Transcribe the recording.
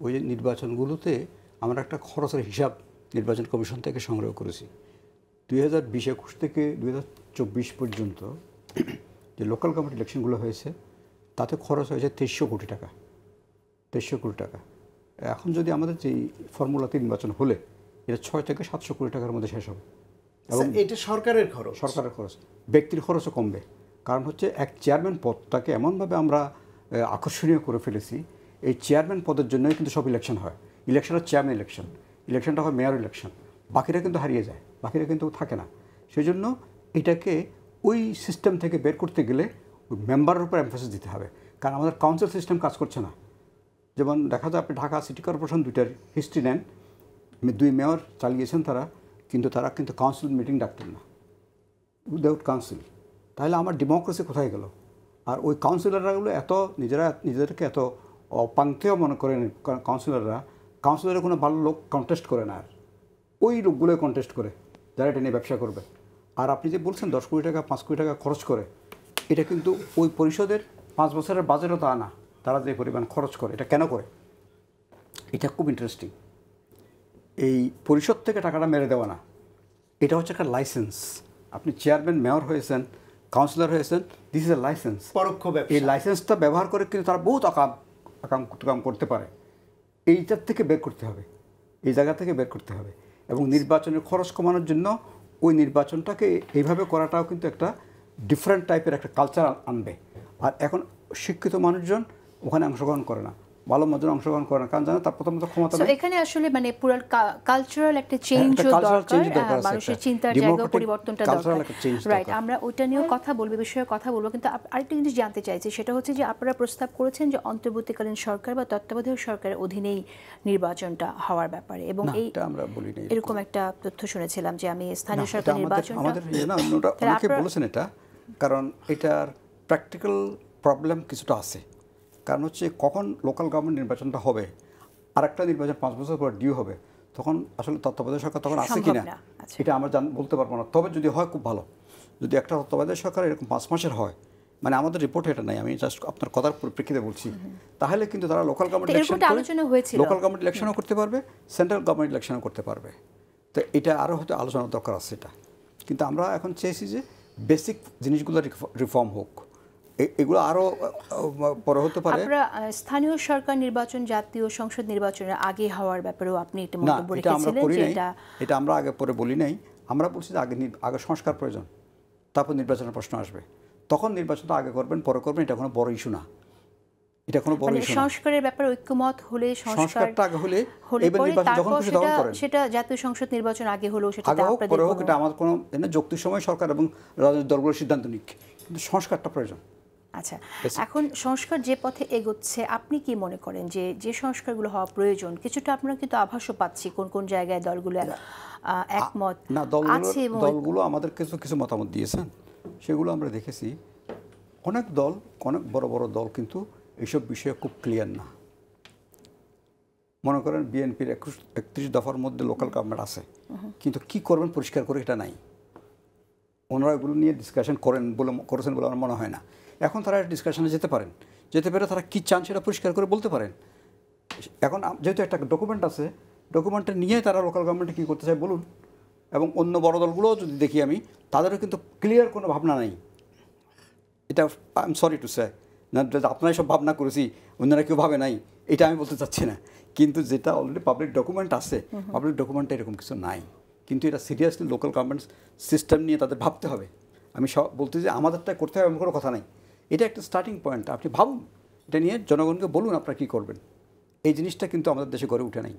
ওই যে নির্বাচনগুলোতে আমরা একটা খরচের হিসাব নির্বাচন কমিশন থেকে সংগ্রহ করেছি। 2020-21 থেকে 2024 পর্যন্ত যে লোকাল গভর্নমেন্ট ইলেকশনগুলো হয়েছে তাতে খরচ হয়েছে 2300 কোটি টাকা। 2300 কোটি টাকা। এখন যদি আমাদের যেই ফর্মুলাতে নির্বাচন হলে এটা 6 থেকে 700 কোটি টাকার মধ্যে শেষ হবে। এবং এটা সরকারের খরচ, সরকারের খরচ, ব্যক্তির খরচও কমবে। কারণ হচ্ছে এক চেয়ারম্যান পদটাকে এমনভাবে আমরা আকর্ষণীয় করে ফেলেছি, এই চেয়ারম্যান পদের জন্যই কিন্তু সব ইলেকশন হয়। ইলেকশন হচ্ছে চেয়ারম্যান ইলেকশন, ইলেকশনটা হয় মেয়র ইলেকশন, বাকিরা কিন্তু হারিয়ে যায়, বাকিরা কিন্তু থাকে না। সেই জন্য এটাকে ওই সিস্টেম থেকে বের করতে গেলে ওই মেম্বারের উপর এমফাসিস দিতে হবে। কারণ আমাদের কাউন্সিল সিস্টেম কাজ করছে না। যেমন দেখা যায় আপনি ঢাকা সিটি কর্পোরেশন দুইটার হিস্ট্রি নেন, 2 মেয়র চালিয়েছেন তারা, কিন্তু তারা কিন্তু কাউন্সিল মিটিং ডাকতেন না, উইদাউট কাউন্সিল। তাহলে আমার ডেমোক্রেসি কোথায় গেল? আর ওই কাউন্সিলররাগুলো এত নিজেদেরকে এত অপাঙ্কেয় মনে করেন কাউন্সিলরের কোনো ভালো লোক কন্টেস্ট করে না, আর ওই লোকগুলোই কন্টেস্ট করে যারা এটা নিয়ে ব্যবসা করবে। আর আপনি যে বলছেন 10 কোটি টাকা 5 কোটি টাকা খরচ করে, এটা কিন্তু ওই পরিষদের 5 বছরের বাজেটও তা না, তারা যে পরিমাণ খরচ করে। এটা কেন করে? এটা খুব ইন্টারেস্টিং। এই পরিষদ থেকে টাকাটা মেরে দেওয়া না, এটা হচ্ছে একটা লাইসেন্স। আপনি চেয়ারম্যান মেয়র হয়েছেন, কাউন্সিলর হয়েছেন, দিস ইজ এ লাইসেন্স, পরোক্ষ ব্যবসা। এই লাইসেন্সটা ব্যবহার করে কিন্তু তারা বহুত আকাম করতে পারে। এইটার থেকে বের করতে হবে, এই জায়গা থেকে বের করতে হবে। এবং নির্বাচনের খরচ কমানোর জন্য ওই নির্বাচনটাকে এইভাবে করাটাও কিন্তু একটা ডিফারেন্ট টাইপের একটা কালচার আনবে। আর এখন শিক্ষিত মানুষজন ওখানে অংশগ্রহণ করে না, ভালো মজন অংশগ্রহণ করে না, কারণ জানে তার প্রথমত ক্ষমতা নেই। এখানে আসলে মানে পুরো কালচারাল একটা চেঞ্জও দরকার, মানুষের চিন্তার জায়গা পরিবর্তনটা দরকার। রাইট, আমরা ওইটা নিয়েও কথা বলবো, বিষয়ে কথা বলবো। কিন্তু আরেকটা জিনিস জানতে চাইছি, সেটা হচ্ছে যে আপনারা প্রস্তাব করেছেন যে অন্তর্বর্তীকালীন সরকার বা তত্ত্বাবধায়ক সরকারের অধীনেই নির্বাচনটা হওয়ার ব্যাপারে, এবং এই আমরা বলি না এরকম একটা তথ্য শুনেছিলাম যে আমি স্থানীয় সরকার নির্বাচন আমাদের অনেকে বলেছেন এটা, কারণ এটার প্র্যাকটিক্যাল প্রবলেম কিছুটা আছে। কারণ হচ্ছে কখন লোকাল গভর্নমেন্ট নির্বাচনটা হবে, আরেকটা নির্বাচন 5 বছর পর ডিউ হবে, তখন আসলে তত্ত্বাবধায়ক সরকার তখন আছে কিনা এটা আমরা বলতে পারবো না। তবে যদি হয় খুব ভালো, যদি একটা তত্ত্বাবধায়ক সরকার এরকম 5 মাসের হয়, মানে আমাদের রিপোর্ট এটা নাই, আমি জাস্ট আপনার কথার পরিপ্রেক্ষিতে বলছি, তাহলে কিন্তু তারা লোকাল গভর্নমেন্ট ইলেকশনও করতে পারবে, সেন্ট্রাল গভর্নমেন্ট ইলেকশনও করতে পারবে। তো এটা আরও হয়তো আলোচনার দরকার আছে এটা। কিন্তু আমরা এখন চেয়েছি যে বেসিক জিনিসগুলো রিফর্ম হোক, এগুলো আরও পরে হতে পারে। স্থানীয় সরকার নির্বাচন জাতীয় সংসদ নির্বাচনের আগে হওয়ার ব্যাপারেও আপনি একটা মন্তব্য রেখেছিলেন, এটা আমরা আগে পরে বলি নাই। আমরা বলছি যে আগে সংস্কার প্রয়োজন, তারপর নির্বাচনের প্রশ্ন আসবে, তখন নির্বাচনটা আগে করবেন পরে করবেন, এটা কোনো বড় ইস্যু না। এটা কোনো বড় ইস্যু না। সংস্কারের ব্যাপারে ঐক্যমত হলে সংস্কারটা আগে হলে এবার নির্বাচন যখন খুশি তখন করেন, সেটা জাতীয় সংসদ নির্বাচন আগে হলো সেটা পরে হোক, এটা আমার কোনো যৌক্তিক সময় সরকার এবং রাজনৈতিক দলগুলোর সিদ্ধান্ত নিক, কিন্তু সংস্কারটা প্রয়োজন। আচ্ছা, এখন সংস্কার যে পথে এগোচ্ছে, আপনি কি মনে করেন যে যে সংস্কারগুলো হওয়া প্রয়োজন, কিছুটা আপনারা কিন্তু আভাসও পাচ্ছি কোন কোন জায়গায় দলগুলো একমত না, দলগুলো আমাদের কিছু মতামত দিয়েছেন, সেগুলো আমরা দেখেছি। অনেক বড় বড় দল কিন্তু এইসব বিষয়ে খুব ক্লিয়ার না। মনে করেন বিএনপির 31 দফার মধ্যে লোকাল গভর্নমেন্ট আছে, কিন্তু কি করবেন পরিষ্কার করে এটা নাই। ওনারা এগুলো নিয়ে ডিসকাশন করেছেন বলে আমার মনে হয় না। এখন তারা ডিসকাশনে যেতে পারে তারা কী চান সেটা পরিষ্কার করে বলতে পারেন। এখন যেহেতু একটা ডকুমেন্ট আছে, ডকুমেন্টটা নিয়ে তারা লোকাল গভর্নমেন্টে কী করতে চায় বলুন। এবং অন্য বড় দলগুলোও যদি দেখি আমি, তাদেরও কিন্তু ক্লিয়ার কোনো ভাবনা নেই। এটা I am sorry to say, না আপনারাই সব ভাবনা করেছি অন্যরা কেউ ভাবে নাই, এটা আমি বলতে চাচ্ছি না। কিন্তু যেটা অলরেডি পাবলিক ডকুমেন্ট আছে, পাবলিক ডকুমেন্টে এরকম কিছু নাই। কিন্তু এটা সিরিয়াসলি লোকাল গভর্নমেন্ট সিস্টেম নিয়ে তাদের ভাবতে হবে। আমি সব বলতে যে আমাদেরটা করতে হবে এমন কোনো কথা নেই, এটা একটা স্টার্টিং পয়েন্ট। আপনি ভাবুন, এটা নিয়ে জনগণকে বলুন আপনারা কী করবেন। এই জিনিসটা কিন্তু আমাদের দেশে গড়ে উঠে নাই।